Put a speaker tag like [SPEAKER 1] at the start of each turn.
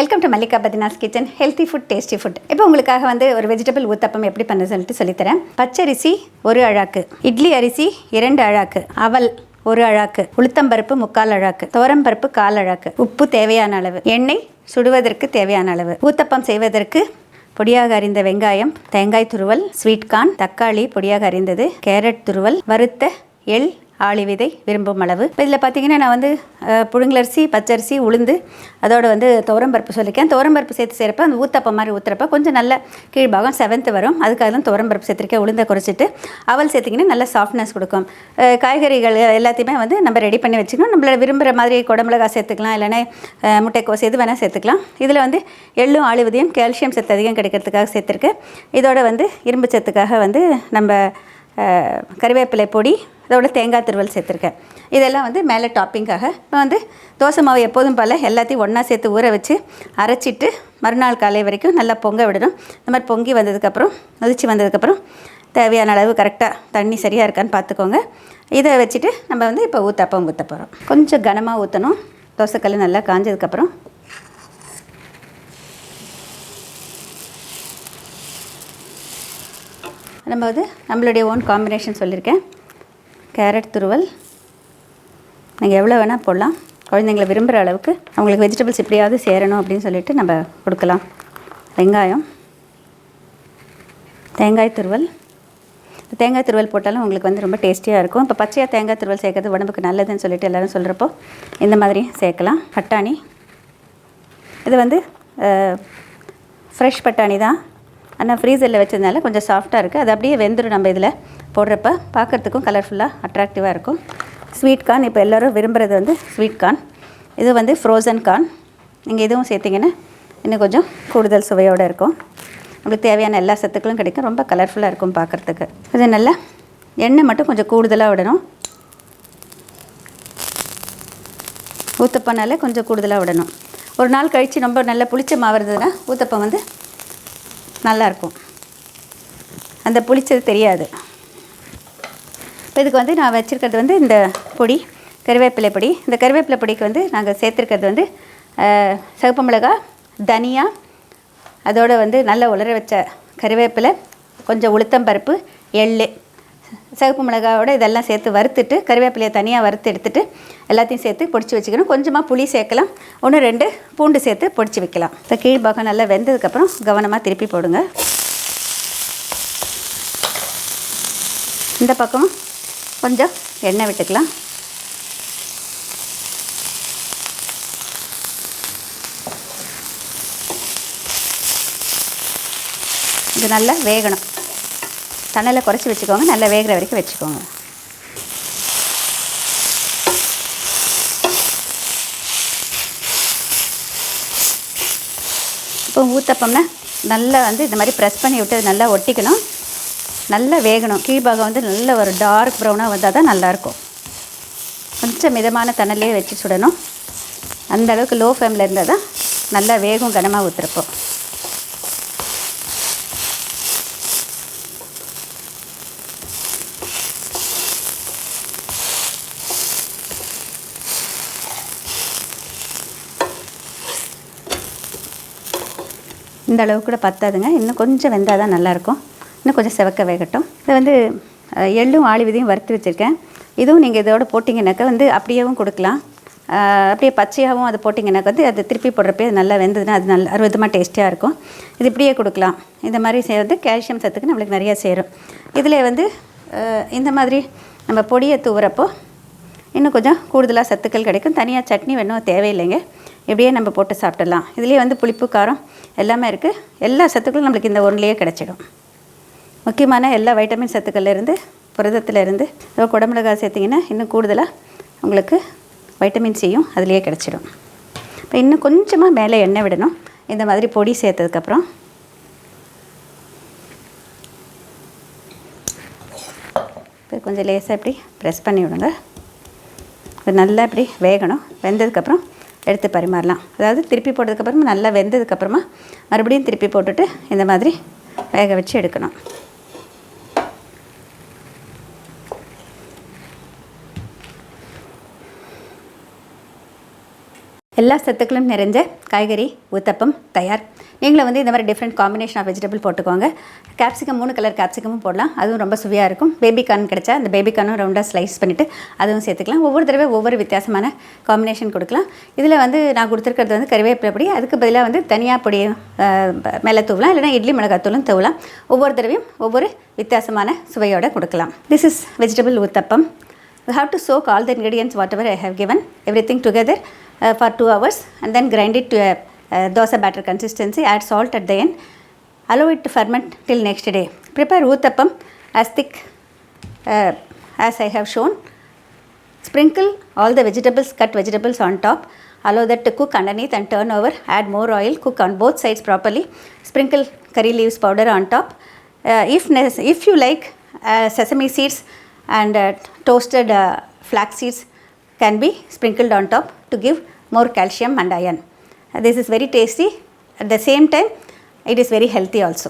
[SPEAKER 1] Welcome to Mallika Badrinath kitchen. Healthy food, tasty food. இப்போ உங்களுக்காக வந்து ஒரு வெஜிடபிள் ஊத்தப்பம் எப்படி பண்ண சொல்லிட்டு சொல்லித்தரேன். பச்சரிசி 1 அழாக்கு, இட்லி அரிசி 2 அழாக்கு, அவல் 1 அழாக்கு, உளுத்தம்பருப்பு 3/4 அழாக்கு, துவரம்பருப்பு 1/4 அழாக்கு, உப்பு தேவையான அளவு, எண்ணெய் சுடுவதற்கு தேவையான அளவு. ஊத்தப்பம் செய்வதற்கு பொடியாக அரிந்த வெங்காயம், தேங்காய் துருவல், ஸ்வீட் கார்ன், தக்காளி பொடியாக அரிந்தது, கேரட் துருவல், வறுத்த எள், ஆளி விதை விரும்பும் அளவு. இப்போ இதில் பார்த்தீங்கன்னா நான் வந்து புழுங்கலரிசி, பச்சரிசி, உளுந்து, அதோட வந்து துவரம்பருப்பு சொல்லியிருக்கேன். துவரம்பருப்பு சேர்த்து செய்கிறப்ப அந்த ஊத்தப்பம் மாதிரி ஊற்றுறப்ப கொஞ்சம் நல்ல கீழ்பாகம் 7th வரும். அதுக்காக தான் துவரம்பருப்பு சேர்த்துருக்கேன். உளுந்தை குறைச்சிட்டு அவல் சேர்த்திங்கன்னா நல்ல சாஃப்ட்னஸ் கொடுக்கும். காய்கறிகள் எல்லாத்தையுமே வந்து நம்ம ரெடி பண்ணி வச்சுக்கணும். நம்மள விரும்புகிற மாதிரி குடமிளகாய் சேர்த்துக்கலாம், இல்லைன்னா முட்டைக்கோஸ் எது வேணால் சேர்த்துக்கலாம். இதில் வந்து எள்ளும் ஆளி விதையும் கால்சியம் சத்து அதிகம் கிடைக்கிறதுக்காக சேர்த்துருக்கேன். இதோட வந்து இரும்பு சத்துக்காக வந்து நம்ம கறிவேப்பிலை பொடி, அதோட தேங்காய் துருவல் சேர்த்துருக்கேன். இதெல்லாம் வந்து மேலே டாப்பிங்காக. இப்போ வந்து தோசை மாவு எப்போதும் போல் எல்லாத்தையும் ஒன்றா சேர்த்து ஊற வச்சு அரைச்சிட்டு மறுநாள் காலை வரைக்கும் நல்லா பொங்க விடணும். இந்த மாதிரி பொங்கி வந்ததுக்கப்புறம், நொதிச்சு வந்ததுக்கப்புறம் தேவையான அளவு கரெக்டாக தண்ணி சரியாக இருக்கான்னு பார்த்துக்கோங்க. இதை வச்சுட்டு நம்ம வந்து இப்போ ஊத்தப்பம் ஊற்ற போகிறோம். கொஞ்சம் கனமாக ஊற்றணும். தோசைக்கல் நல்லா காஞ்சதுக்கப்புறம் நம்ம வந்து நம்மளுடைய ஓன் காம்பினேஷன் சொல்லியிருக்கேன். கேரட் துருவல் நீங்கள் எவ்வளோ வேணால் போடலாம். குழந்தைங்களை விரும்புகிற அளவுக்கு அவங்களுக்கு வெஜிடபிள்ஸ் எப்படியாவது சேரணும் அப்படின்னு சொல்லிட்டு நம்ம கொடுக்கலாம். வெங்காயம், தேங்காய் துருவல். தேங்காய் துருவல் போட்டாலும் உங்களுக்கு வந்து ரொம்ப டேஸ்டியாக இருக்கும். இப்போ பச்சையாக தேங்காய் துருவல் சேர்க்கறது உடம்புக்கு நல்லதுன்னு சொல்லிட்டு எல்லோரும் சொல்கிறப்போ இந்த மாதிரி சேர்க்கலாம். பட்டாணி, இது வந்து ஃப்ரெஷ் பட்டாணி தான், ஆனால் ஃப்ரீசரில் வச்சதுனால கொஞ்சம் சாஃப்டாக இருக்குது. அது அப்படியே வெந்துடும். நம்ம இதில் போடுறப்ப பார்க்குறதுக்கும் கலர்ஃபுல்லாக அட்ராக்டிவாக இருக்கும். ஸ்வீட் கார்ன், இப்போ எல்லோரும் விரும்புகிறது வந்து ஸ்வீட் கார்ன். இது வந்து ஃப்ரோசன் கார்ன். நீங்கள் இதுவும் சேர்த்திங்கன்னா இன்னும் கொஞ்சம் கூடுதல் சுவையோடு இருக்கும். நம்மளுக்கு தேவையான எல்லா சத்துக்களும் கிடைக்கும். ரொம்ப கலர்ஃபுல்லாக இருக்கும் பார்க்குறதுக்கு. இது நல்லா எண்ணெய் மட்டும் கொஞ்சம் கூடுதலாக விடணும். ஊத்தப்பனால கொஞ்சம் கூடுதலாக விடணும். ஒரு நாள் கழித்து ரொம்ப நல்லா புளிச்ச மாவு இருந்ததுன்னா ஊத்தப்பம் வந்து நல்லாயிருக்கும். அந்த புளிச்சது தெரியாது. இப்போ இதுக்கு வந்து நான் வச்சுருக்கிறது வந்து இந்த பொடி, கறிவேப்பிலை பொடி. இந்த கறிவேப்பிலை பொடிக்கு வந்து நாங்கள் சேர்த்துருக்கிறது வந்து சிவப்பு மிளகாய், தனியா, அதோடு வந்து நல்லா உலர வச்ச கறிவேப்பிலை, கொஞ்சம் உளுத்தம்பருப்பு, எள், சிவப்பு மிளகாயோட இதெல்லாம் சேர்த்து வறுத்துட்டு கறிவேப்பிலையை தனியாக வறுத்து எடுத்துகிட்டு எல்லாத்தையும் சேர்த்து பொடிச்சு வச்சுக்கணும். கொஞ்சமாக புளி சேர்க்கலாம், 1-2 பூண்டு சேர்த்து பொடிச்சு வைக்கலாம். இப்போ கீழ்பாகம் நல்லா வெந்ததுக்கப்புறம் கவனமாக திருப்பி போடுங்க. இந்த பக்கமும் கொஞ்சம் எண்ணெய் விட்டுக்கலாம். இது நல்லா வேகணும். தண்ணியில் குறைச்சி வச்சுக்கோங்க. நல்லா வேகிற வரைக்கும் வச்சுக்கோங்க. இப்போ ஊத்தப்பம்னா நல்லா வந்து இந்த மாதிரி ப்ரெஸ் பண்ணி விட்டு நல்லா ஒட்டிக்கணும். நல்லா வேகணும். கீழ்பாகம் வந்து நல்ல ஒரு டார்க் ப்ரௌனாக வந்தால் தான் நல்லாயிருக்கும். கொஞ்சம் மிதமான தண்ணிலே வச்சு சுடணும். அந்த அளவுக்கு லோ ஃப்ளேமில் இருந்தால் தான் நல்லா வேகும் கனமாக ஊற்றுறப்போ. இந்த அளவுக்கு கூட பத்தாதுங்க. இன்னும் கொஞ்சம் வெந்தால் தான் நல்லாயிருக்கும். இன்னும் கொஞ்சம் செவக்க வேகட்டும். இது வந்து எள்ளும் ஆளி விதையும் வறுத்து வச்சுருக்கேன். இதுவும் நீங்கள் இதோட போட்டிங்கனாக்கா வந்து அப்படியேவும் கொடுக்கலாம். அப்படியே பச்சையாகவும் அது போட்டிங்கனாக்கா வந்து அது திருப்பி போடுறப்பே அது நல்லா வெந்ததுன்னா அது நல்ல அறுபதுமாக டேஸ்டியாக இருக்கும். இது இப்படியே கொடுக்கலாம். இந்த மாதிரி செய்வது கால்சியம் சத்துக்கு நம்மளுக்கு நிறையா சேரும். இதில் வந்து இந்த மாதிரி நம்ம பொடியை தூவுறப்போ இன்னும் கொஞ்சம் கூடுதலாக சத்துக்கள் கிடைக்கும். தனியாக சட்னி வேணும் தேவையில்லைங்க. இப்படியே நம்ம போட்டு சாப்பிடலாம். இதுலேயே வந்து புளிப்பு, காரம் எல்லாமே இருக்குது. எல்லா சத்துக்களும் நம்மளுக்கு இந்த ஒன்றிலேயே கிடச்சிடும். முக்கியமான எல்லா வைட்டமின் சத்துக்கள்லேருந்து, புரதத்துலேருந்து, குடமிளகாய் சேர்த்திங்கன்னா இன்னும் கூடுதலாக உங்களுக்கு வைட்டமின் சியும் அதுலேயே கிடச்சிடும். இப்போ இன்னும் கொஞ்சமாக மேலே எண்ணெய் விடணும். இந்த மாதிரி பொடி சேர்த்ததுக்கப்புறம் இப்போ கொஞ்சம் லேசாக இப்படி ப்ரெஸ் பண்ணி விடுங்க. இது நல்லா இப்படி வேகணும். வெந்ததுக்கப்புறம் எடுத்து பரிமாறலாம். அதாவது திருப்பி போட்டதுக்கப்புறமா நல்லா வெந்ததுக்கப்புறமா மறுபடியும் திருப்பி போட்டுட்டு இந்த மாதிரி வேக வச்சு எடுக்கணும். எல்லா சத்துக்களும் நிறைஞ்ச காய்கறி ஊத்தப்பம் தயார். நீங்களும் வந்து இந்த மாதிரி டிஃப்ரெண்ட் காம்பினேஷன் ஆஃப் வெஜிடபிள் போட்டுக்கோங்க. கேப்சிகம் 3 கலர் கேப்சிகமும் போடலாம், அதுவும் ரொம்ப சுவையாக இருக்கும். பேபி கார்ன் கிடைச்சா அந்த பேபி கார்னும் ரவுண்டாக ஸ்லைஸ் பண்ணிவிட்டு அதுவும் சேர்த்துக்கலாம். ஒவ்வொரு தடவை ஒவ்வொரு வித்தியாசமான காம்பினேஷன் கொடுக்கலாம். இதில் வந்து நான் கொடுத்துருக்கிறது வந்து கறிவேப்பிலை பொடி, அதுக்கு பதிலாக வந்து தனியா பொடி மேலே தூவலாம், இல்லைனா இட்லி மிளகாத்தூளும் தூவலாம். ஒவ்வொரு தடவையும் ஒவ்வொரு வித்தியாசமான சுவையோடு கொடுக்கலாம். This is vegetable uttapam. You have to soak all the ingredients whatever I have given, everything together for 2 hours and then grind it to a dosa batter consistency. Add salt at the end. Allow it to ferment till next day. Prepare uthappam as thick as I have shown. Sprinkle all the vegetables, cut vegetables on top. Allow that to cook underneath and turn over. Add more oil. Cook on both sides properly. Sprinkle curry leaves powder on top. If you like, sesame seeds and toasted flax seeds can be sprinkled on top to give more calcium and iron. This is very tasty. At the same time, it is very healthy also.